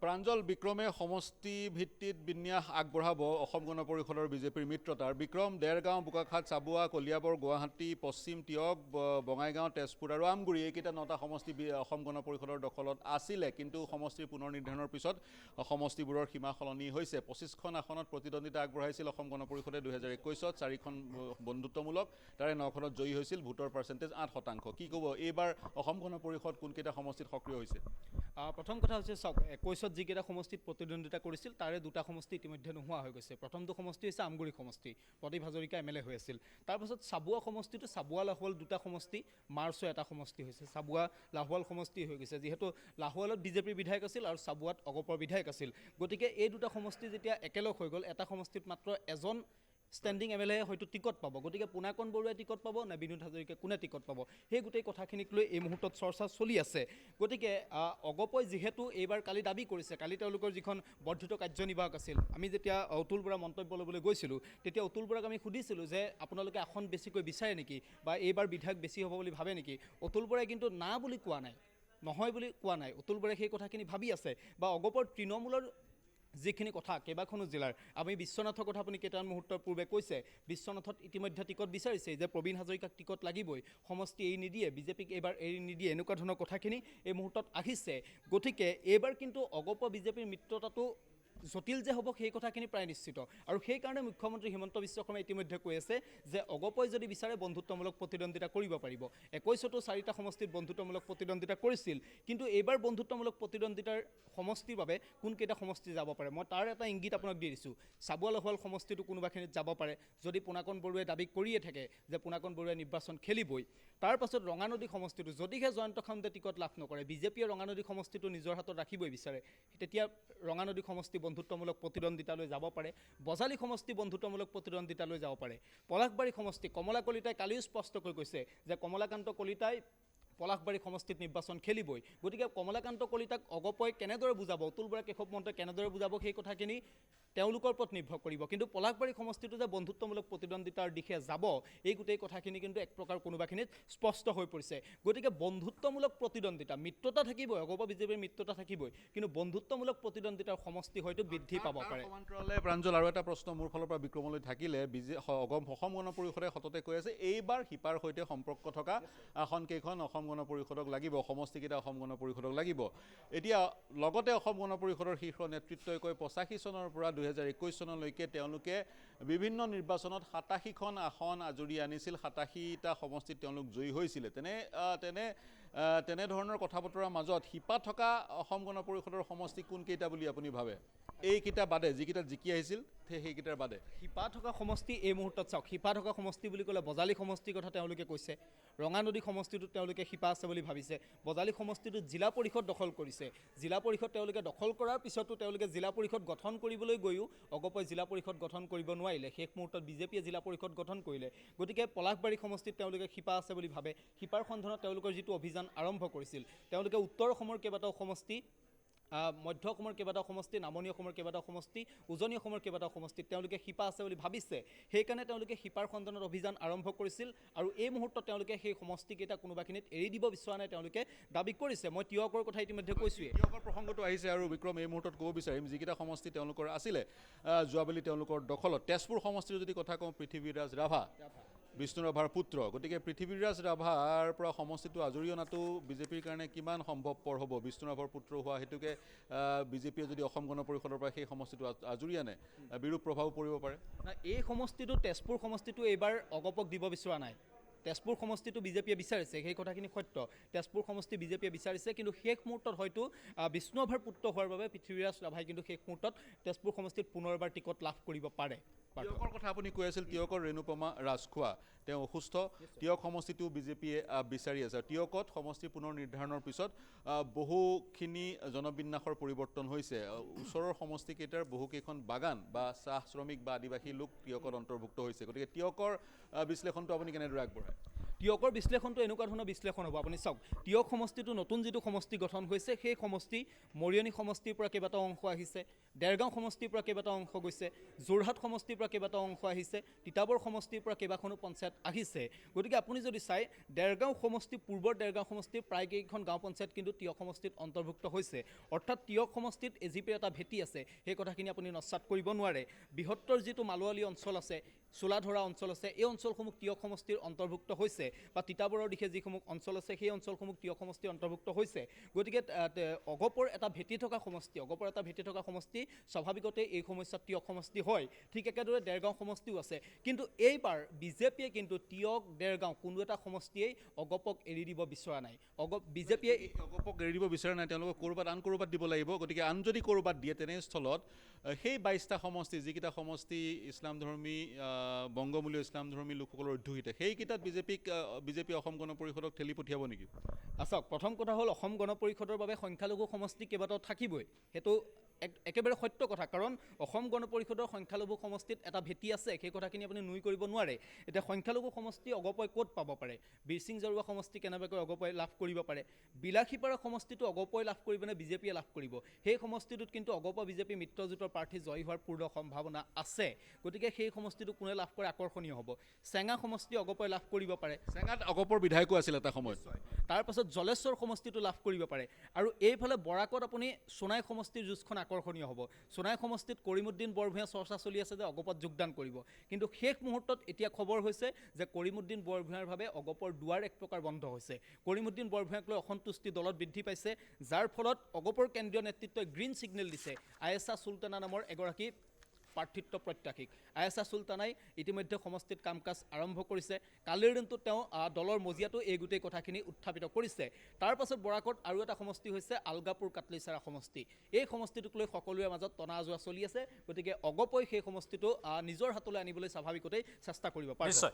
প্ৰাঞ্জল বিক্ৰমে সমষ্টি ভিত্তিত বিন্যাস আগবঢ়াব অসম গণ পৰিষদৰ বিজেপিৰ মিত্ৰতাৰ। বিক্ৰম দেৰগাঁও, বোকাখাট, চাবুৱা, কলিয়াবৰ, গুৱাহাটী, পশ্চিম টিয়ক, বঙাইগাঁও, তেজপুৰ আৰু আমগুৰি এইকেইটা 9টা সমষ্টি অসম গণ পৰিষদৰ দখলত আছিলে, কিন্তু সমষ্টিৰ পুনৰ নিৰ্ধাৰণৰ পিছত সমষ্টিবোৰৰ সীমা সলনি হৈছে। 25খন আসনত প্ৰতিদ্বন্দ্বিতা আগবঢ়াইছিল অসম গণ পৰিষদে 2021ত, 4খন বন্ধুত্বমূলক, তাৰে 9খনত জয়ী হৈছিল। ভোটৰ পাৰ্চেণ্টেজ 8%। কি ক'ব, এইবাৰ অসম গণ পৰিষদ কোনকেইটা সমষ্টিত সক্ৰিয় হৈছে? প্ৰথম কথা হৈছে চাওক, 21ত যিকেইটা সমষ্টিত প্ৰতিদ্বন্দ্বিতা কৰিছিল তাৰে 2টা সমষ্টি ইতিমধ্যে নোহোৱা হৈ গৈছে। প্ৰথমটো সমষ্টি হৈছে আমগুৰি সমষ্টি, প্ৰদীপ হাজৰিকা MLA হৈ আছিল। তাৰপাছত চাবুৱা সমষ্টিটো, চাবুৱা লাহোৱাল 2টা সমষ্টি, মাৰ্চৰ এটা সমষ্টি হৈছে। চাবুৱা লাহোৱাল সমষ্টি হৈ গৈছে, যিহেতু লাহোৱালত বিজেপিৰ বিধায়ক আছিল আৰু চাবুৱাত অগপৰ বিধায়ক আছিল। গতিকে এই 2টা সমষ্টি যেতিয়া একেলগ হৈ গ'ল, এটা সমষ্টিত মাত্ৰ এজন ষ্টেণ্ডিং MLA হয়তো টিকট পাব। গতিকে পুনাকণ বৰুৱাই টিকট পাব নে বিনোদ হাজৰিকাই কোনে টিকট পাব, সেই গোটেই কথাখিনিক লৈ এই মুহূৰ্তত চৰ্চা চলি আছে। গতিকে অগপই যিহেতু এইবাৰ কালি দাবী কৰিছে, কালি তেওঁলোকৰ যিখন বৰ্ধিত কাৰ্যনিৰ্বাহক আছিল, আমি যেতিয়া অতুল বৰা মন্তব্য ল'বলৈ গৈছিলোঁ তেতিয়া অতুল বৰাক আমি সুধিছিলোঁ যে আপোনালোকে আসন বেছিকৈ বিচাৰে নেকি বা এইবাৰ বিধায়ক বেছি হ'ব বুলি ভাবে নেকি। অতুল বৰাই কিন্তু না বুলি কোৱা নাই, নহয় বুলি কোৱা নাই। অতুল বৰাই সেই কথাখিনি ভাবি আছে বা অগপৰ তৃণমূলৰ যিখিনি কথা কেইবাখনো জিলাৰ, আমি বিশ্বনাথৰ কথা আপুনি কেইটামান মুহূৰ্তৰ পূৰ্বে কৈছে, বিশ্বনাথত ইতিমধ্যে টিকট বিচাৰিছে যে প্ৰবীণ হাজৰিকাক টিকট লাগিবই, সমষ্টি এৰি নিদিয়ে, বিজেপিক এইবাৰ এৰি নিদিয়ে, এনেকুৱা ধৰণৰ কথাখিনি এই মুহূৰ্তত আহিছে। গতিকে এইবাৰ কিন্তু অগপ বিজেপিৰ মিত্ৰতাটো জটিল যে হ'ব সেই কথাখিনি প্ৰায় নিশ্চিত। আৰু সেইকাৰণে মুখ্যমন্ত্ৰী হিমন্ত বিশ্ব শৰ্মাই ইতিমধ্যে কৈ আছে যে অগপই যদি বিচাৰে বন্ধুত্বমূলক প্ৰতিদ্বন্দ্বিতা কৰিব পাৰিব। 21তো 4টা সমষ্টিত বন্ধুত্বমূলক প্ৰতিদ্বন্দ্বিতা কৰিছিল, কিন্তু এইবাৰ বন্ধুত্বমূলক প্ৰতিদ্বন্দ্বিতাৰ সমষ্টিৰ বাবে কোনকেইটা সমষ্টি যাব পাৰে মই তাৰ এটা ইংগিত আপোনাক দি দিছোঁ। চাবুৱা লাহোৱাল সমষ্টিটো কোনোবাখিনিত যাব পাৰে, যদি পুনাকণ বৰুৱাই দাবী কৰিয়ে থাকে যে পুনাকণ বৰুৱাই নিৰ্বাচন খেলিবই। তাৰ পাছত ৰঙানদী সমষ্টিটো, যদিহে জয়ন্ত খাউণ্ডে টিকট লাভ নকৰে, বিজেপিয়ে ৰঙানদী সমষ্টিটো নিজৰ হাতত ৰাখিবই বিচাৰে, তেতিয়া ৰঙানদী সমষ্টি বন্ধুত্বমূলক প্ৰতিদ্বন্দ্বিতালৈ যাব পাৰে। বজালী সমষ্টি বন্ধুত্বমূলক প্ৰতিদ্বন্দ্বিতালৈ যাব পাৰে। পলাশবাৰী সমষ্টি, কমলা কলিতাই কালিও স্পষ্টকৈ কৈছে যে কমলাকান্ত কলিতাই পলাশবাৰী সমষ্টিত নিৰ্বাচন খেলিবই। গতিকে কমলাকান্ত কলিতাক অগপই কেনেদৰে বুজাব, অতুল বৰা কেশৱ মহন্তই কেনেদৰে বুজাব, সেই কথাখিনি তেওঁলোকৰ ওপৰত নিৰ্ভৰ কৰিব। কিন্তু পলাশবাৰী সমষ্টিটো যে বন্ধুত্বমূলক প্ৰতিদ্বন্দ্বিতাৰ দিশে যাব, এই গোটেই কথাখিনি কিন্তু এক প্ৰকাৰ কোনোবাখিনিত স্পষ্ট হৈ পৰিছে। গতিকে বন্ধুত্বমূলক প্ৰতিদ্বন্দ্বিতা, মিত্ৰতা থাকিবই, অগপ বিজেপিৰ মিত্ৰতা থাকিবই, কিন্তু বন্ধুত্বমূলক প্ৰতিদ্বন্দ্বিতাৰ সমষ্টি হয়তো বৃদ্ধি পাব পাৰে। সমান্তৰালে প্ৰাঞ্জল আৰু এটা প্ৰশ্ন মোৰ ফালৰ পৰা বিক্ৰমলৈ থাকিলে, অসম গণ পৰিষদে সততে কৈ আছে এইবাৰ শিপাৰ সৈতে সম্পৰ্ক থকা আসন কেইখন অসম গণ পৰিষদক লাগিব, সমষ্টিকেইটা অসম গণ পৰিষদক লাগিব। এতিয়া লগতে অসম গণ পৰিষদৰ শীৰ্ষ নেতৃত্বই কয় 85 চনৰ পৰা 2021 চনলৈকে তেওঁলোকে বিভিন্ন নিৰ্বাচনত 87খন আসন আজৰি আনিছিল, 87টা সমষ্টিত তেওঁলোক জয়ী হৈছিলে। তেনেধৰণৰ কথা বতৰাৰ মাজত শিপা থকা অসম গণ পৰিষদৰ সমষ্টি কোনকেইটা বুলি আপুনি ভাবে? এইকেইটা বাদে, যিকেইটা জিকি আহিছিল সেইকেইটাৰ বাদে শিপা থকা সমষ্টি এই মুহূৰ্তত চাওক, শিপা থকা সমষ্টি বুলি ক'লে বজালী সমষ্টিৰ কথা তেওঁলোকে কৈছে। ৰঙানদী সমষ্টিটোত তেওঁলোকে শিপা আছে বুলি ভাবিছে। বজালী সমষ্টিটোত জিলা পৰিষদ দখল কৰিছে। জিলা পৰিষদ তেওঁলোকে দখল কৰাৰ পিছতো তেওঁলোকে জিলা পৰিষদ গঠন কৰিবলৈ গৈও অগপই জিলা পৰিষদ গঠন কৰিব নোৱাৰিলে। শেষ মুহূৰ্তত বিজেপিয়ে জিলা পৰিষদ গঠন কৰিলে। গতিকে পলাশবাৰী সমষ্টিত তেওঁলোকে শিপা আছে বুলি ভাবে। শিপাৰ সন্ধানত তেওঁলোকৰ যিটো অভিযান আৰম্ভ কৰিছিল, তেওঁলোকে উত্তৰ অসমৰ কেইবাটাও সমষ্টি, মধ্য অসমৰ কেইবাটাও সমষ্টি, নামনি অসমৰ কেইবাটাও সমষ্টি, উজনি অসমৰ কেইবাটাও সমষ্টিত তেওঁলোকে শিপা আছে বুলি ভাবিছে। সেইকাৰণে তেওঁলোকে শিপাৰ সন্ধানত অভিযান আৰম্ভ কৰিছিল আৰু এই মুহূৰ্তত তেওঁলোকে সেই সমষ্টিকেইটা কোনোবাখিনিত এৰি দিব বিচৰা নাই, তেওঁলোকে দাবী কৰিছে। মই টিয়কৰ কথা ইতিমধ্যে কৈছোঁৱেই। টিয়কৰ প্ৰসংগটো আহিছে আৰু বিক্ৰম এই মুহূৰ্তত ক'ব বিচাৰিম যিকেইটা সমষ্টি তেওঁলোকৰ আছিলে যোৱাবেলি তেওঁলোকৰ দখলত। তেজপুৰ সমষ্টিৰ যদি কথা কওঁ, পৃথিৱীৰাজ ৰাভা বিষ্ণু ৰাভাৰ পুত্ৰ, গতিকে পৃথিৱীৰাজ ৰাভাৰ পৰা সমষ্টিটো আজৰি অনাটো বিজেপিৰ কাৰণে কিমান সম্ভৱপৰ হ'ব? বিষ্ণু ৰাভাৰ পুত্ৰ হোৱা হেতুকে বিজেপিয়ে যদি অসম গণ পৰিষদৰ পৰা সেই সমষ্টিটো আজৰি আনে, বিৰূপ প্ৰভাৱ পৰিব পাৰে। এই সমষ্টিটো, তেজপুৰ সমষ্টিটো এইবাৰ অগপক দিব বিচৰা নাই। তেজপুৰ সমষ্টিটো বিজেপিয়ে বিচাৰিছে, সেই কথাখিনি সত্য। তেজপুৰ সমষ্টি বিজেপিয়ে বিচাৰিছে, কিন্তু শেষ মুহূৰ্তত হয়তো বিষ্ণু ৰাভাৰ পুত্ৰ হোৱাৰ বাবে পৃথিৱীৰাজ ৰাভাই কিন্তু শেষ মুহূৰ্তত তেজপুৰ সমষ্টিত পুনৰবাৰ টিকট লাভ কৰিব পাৰে। টিয়কৰ কথা আপুনি কৈ আছিল, টিয়কৰ ৰেণুপমা ৰাজখোৱা তেওঁ অসুস্থ। টিয়ক সমষ্টিটো বিজেপিয়ে বিচাৰি আছে। টিয়কত সমষ্টি পুনৰ নিৰ্ধাৰণৰ পিছত বহুখিনি জনবিন্যাসৰ পৰিৱৰ্তন হৈছে। ওচৰৰ সমষ্টিকেইটাৰ বহুকেইখন বাগান বা চাহ শ্ৰমিক বা আদিবাসী লোক টিয়কত অন্তৰ্ভুক্ত হৈছে। গতিকে টিয়কৰ বিশ্লেষণটো আপুনি কেনেদৰে আগবঢ়ায়? টিয়কৰ বিশ্লেষণটো এনেকুৱা ধৰণৰ বিশ্লেষণ হ'ব। আপুনি চাওক, টিয়ক সমষ্টিটো নতুন যিটো সমষ্টি গঠন হৈছে, সেই সমষ্টি মৰিয়নি সমষ্টিৰ পৰা কেইবাটাও অংশ আহিছে, দেৰগাঁও সমষ্টিৰ পৰা কেইবাটাও অংশ গৈছে, যোৰহাট সমষ্টিৰ পৰা কেইবাটাও অংশ আহিছে, তিতাবৰ সমষ্টিৰ পৰা কেইবাখনো পঞ্চায়ত আহিছে। গতিকে আপুনি যদি চাই, দেৰগাঁও সমষ্টি, পূৰ্বৰ দেৰগাঁও সমষ্টিৰ প্ৰায় কেইখন গাঁও পঞ্চায়ত কিন্তু টিয়ক সমষ্টিত অন্তৰ্ভুক্ত হৈছে। অৰ্থাৎ টিয়ক সমষ্টিত এজিপিৰ এটা ভেটি আছে, সেই কথাখিনি আপুনি নস্যাৎ কৰিব নোৱাৰে। বৃহত্তৰ যিটো মালোৱালী অঞ্চল আছে, চোলাধৰা অঞ্চল আছে, এই অঞ্চলসমূহ টিয়ক সমষ্টিৰ অন্তৰ্ভুক্ত হৈছে, বা তিতাবৰৰ দিশে যিসমূহ অঞ্চল আছে সেই অঞ্চলসমূহ টিয়ক সমষ্টিৰ অন্তৰ্ভুক্ত হৈছে। গতিকে অগপৰ এটা ভেটি থকা সমষ্টি, স্বাভাৱিকতে এই সমস্যাত টিয়ক সমষ্টি হয়। ঠিক একেদৰে দেৰগাঁও সমষ্টিও আছে। কিন্তু এইবাৰ বিজেপিয়ে কিন্তু টিয়ক, দেৰগাঁও কোনো এটা সমষ্টিয়েই অগপক এৰি দিব বিচৰা নাই। বিজেপিয়ে অগপক এৰি দিব বিচৰা নাই, তেওঁলোকক আন ক'ৰবাত দিব লাগিব। গতিকে আন যদি ক'ৰবাত দিয়ে, তেনেস্থলত সেই 22টা সমষ্টি, যিকেইটা সমষ্টি ইছলামধৰ্মী, বংগমূলীয় ইছলামধৰ্মী লোকসকলৰ অধ্যুষিত, সেইকেইটাত বিজেপি অসম গণ পৰিষদক ঠেলি পঠিয়াব নেকি? চাওক, প্ৰথম কথা হ'ল, অসম গণ পৰিষদৰ বাবে সংখ্যালঘু সমষ্টি কেইবাটাও থাকিবই, সেইটো একেবাৰে সত্য কথা। কাৰণ অসম গণ পৰিষদৰ সংখ্যালঘু সমষ্টিত এটা ভেটি আছে, সেই কথাখিনি আপুনি নুই কৰিব নোৱাৰে। এতিয়া সংখ্যালঘু সমষ্টি অগপই ক'ত পাব পাৰে? বীৰসিং জৰুৱা সমষ্টি কেনেবাকৈ অগপই লাভ কৰিব পাৰে? বিলাসীপাৰা সমষ্টিটো অগপই লাভ কৰিবনে বিজেপিয়ে লাভ কৰিব? সেই সমষ্টিটোত কিন্তু অগপ বিজেপি মিত্ৰজোঁটৰ প্ৰাৰ্থী জয়ী হোৱাৰ পূৰ্ণ সম্ভাৱনা আছে। গতিকে সেই সমষ্টিটো কোনে লাভ কৰে আকৰ্ষণীয় হ'ব। চেঙা সমষ্টি অগপই লাভ কৰিব পাৰে। চেঙাত অগপৰ বিধায়কো আছিল এটা সময়ত। তাৰপাছত জলেশ্বৰ সমষ্টিটো লাভ কৰিব পাৰে। আৰু এইফালে বৰাকত আপুনি সোণাই সমষ্টিৰ যুঁজখন আকৰ্ষণীয় হ'ব। সোণাই সমষ্টিত কৰিমুদ্দিন বৰভূঞা চৰ্চা চলি আছে যে অগপত যোগদান কৰিব। কিন্তু শেষ মুহূৰ্তত এতিয়া খবৰ হৈছে যে কৰিমুদ্দিন বৰভূঞাৰ বাবে অগপৰ দুৱাৰ এক প্ৰকাৰ বন্ধ হৈছে। কৰিমুদ্দিন বৰভূঞাক লৈ অসন্তুষ্টি দলত বৃদ্ধি পাইছে, যাৰ ফলত অগপৰ কেন্দ্ৰীয় নেতৃত্বই গ্ৰীণ ছিগনেল দিছে আয়েছা চুলতানা নামৰ এগৰাকী প্ৰাৰ্থিত্ব প্ৰত্যাশীক। আয়েছা চুলতানাই ইতিমধ্যে সমষ্টিত কাম কাজ আৰম্ভ কৰিছে। কালিৰ দিনটোত তেওঁ দলৰ মজিয়াটো এই গোটেই কথাখিনি উত্থাপিত কৰিছে। তাৰ পাছত বৰাকত আৰু এটা সমষ্টি হৈছে আলগাপুৰ কাটলিচাৰা সমষ্টি। এই সমষ্টিটোক লৈ সকলোৰে মাজত টনা আজোৰা চলি আছে। গতিকে অগপই সেই সমষ্টিটো নিজৰ হাতলৈ আনিবলৈ স্বাভাৱিকতেই চেষ্টা কৰিব পাৰে। নিশ্চয়।